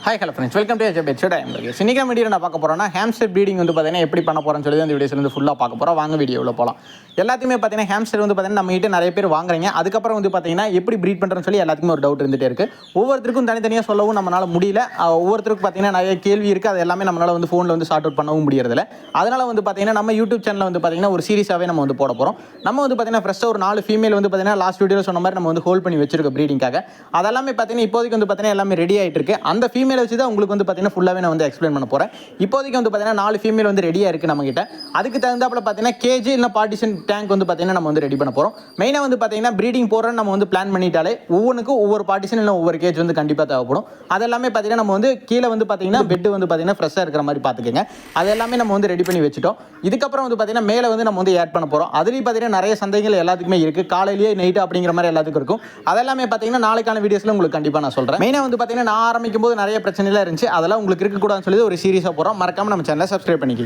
Hi hello friends, welcome to எஜ் பெட்ஷோட MLA. இன்னைக்கு வீடியோ நான் பார்க்க போகிறோன்னா ஹேம்ஸ்டர் ப்ரீடிங் வந்து பார்த்தீங்கன்னா எப்படி பண்ண போகிறேன்னு சொல்லி அந்த வீடியோஸ்லேருந்து ஃபுல்லாக பார்க்க போகிறோம். வாங்க வீடியோவில் போகலாம். எல்லாத்தையுமே பார்த்தீங்கன்னா ஹேம்ஸ்டர் வந்து பார்த்தீங்கன்னா நம்ம கிட்ட நிறைய பேர் வாங்குறீங்க. அதுக்கப்புறம் வந்து பார்த்தீங்கன்னா எப்படி ப்ரீட் பண்ணுறேன்னு சொல்லி எல்லாத்துக்குமே ஒரு டவுட் இருந்துகிட்டே இருக்குது. ஒவ்வொருத்தருக்கும் தனித்தனியாக சொல்லவும் நம்மளால் முடியல. ஒவ்வொருத்தருக்கும் பார்த்தீங்கன்னா நிறைய கேள்வி இருக்குது. அது எல்லாமே நம்மளால் வந்து ஃபோனில் வந்து ஷார்ட் அவுட் பண்ணவும் முடியறதில்ல. அதனால் வந்து பார்த்தீங்கன்னா நம்ம யூடியூப் சேனலில் வந்து பார்த்தீங்கன்னா ஒரு சீரிஸாகவே நம்ம வந்து போட போகிறோம். நம்ம வந்து பார்த்தீங்கன்னா ஃப்ரெஷ்ஷாக ஒரு 4 ஃபீமேல் வந்து பார்த்தீங்கன்னா லாஸ்ட் வீடியோவில் சொன்ன மாதிரி நம்ம வந்து ஹோல்ட் பண்ணி வச்சிருக்கோம் ப்ரீடிங்காக. அதெல்லாமே பார்த்தீங்கன்னா இப்போதைக்கு வந்து பார்த்தீங்கன்னா எல்லாமே ரெடி ஆகிட்டு இருக்கு. அந்த ஃபீமேலை வச்சு தான் உங்களுக்கு வந்து பார்த்தீங்கன்னா ஃபுல்லாகவே நான் வந்து எக்ஸ்பிளைன் பண்ண போகிறேன். இப்போதைக்கு வந்து பார்த்தீங்கன்னா 4 ஃபீமேல் வந்து ரெடியாக இருக்குது நம்மகிட்ட. அதுக்கு தகுந்தாப்பில் பார்த்தீங்கன்னா கேஜி இல்லை பார்ட்டிஷன் டேங்க் வந்து பார்த்தீங்கன்னா நம்ம வந்து ரெடி பண்ண போகிறோம். மெயினாக வந்து பார்த்தீங்கன்னா ப்ரீடிங் போகிறோன்னு நம்ம வந்து பிளான் பண்ணிட்டாலே ஒவ்வொன்றுக்கும் ஒவ்வொரு பார்ட்டிஷன் இல்லை ஒவ்வொரு கேஜ் வந்து கண்டிப்பாக தேவைப்படும். அதெல்லாமே பார்த்தீங்கன்னா நம்ம வந்து கீழே வந்து பார்த்தீங்கன்னா பெட் வந்து பார்த்தீங்கன்னா ஃப்ரெஷ்ஷாக இருக்கிற மாதிரி பார்த்துக்கோங்க. அது எல்லாமே நம்ம வந்து ரெடி பண்ணி வச்சுட்டோம். இதுக்கப்புறம் வந்து பார்த்தீங்கன்னா மேலே வந்து நம்ம வந்து ஆட் பண்ண போகிறோம். அதுலேயும் பார்த்தீங்கன்னா நிறைய சந்தைகள் எல்லாத்துக்குமே இருக்குது. காலையிலேயே நைட்டு அப்படிங்கிற மாதிரி எல்லாத்துக்கும் இருக்கும். அதெல்லாமே பார்த்தீங்கன்னா நாளைக்கான வீடியோஸில் உங்களுக்கு கண்டிப்பாக நான் சொல்கிறேன். மெயினாக வந்து பார்த்தீங்கன்னா நான் ஆரம்பிக்கும் போது நிறைய பிரச்சனைலாம் இருந்துச்சு. அதெல்லாம் உங்களுக்கு இருக்கக்கூடாதுன்னு சொல்லி ஒரு சீரிஸாக போகிறோம். மறக்காம நம்ம சேனலை சப்ஸ்கிரைப் பண்ணிக்கி.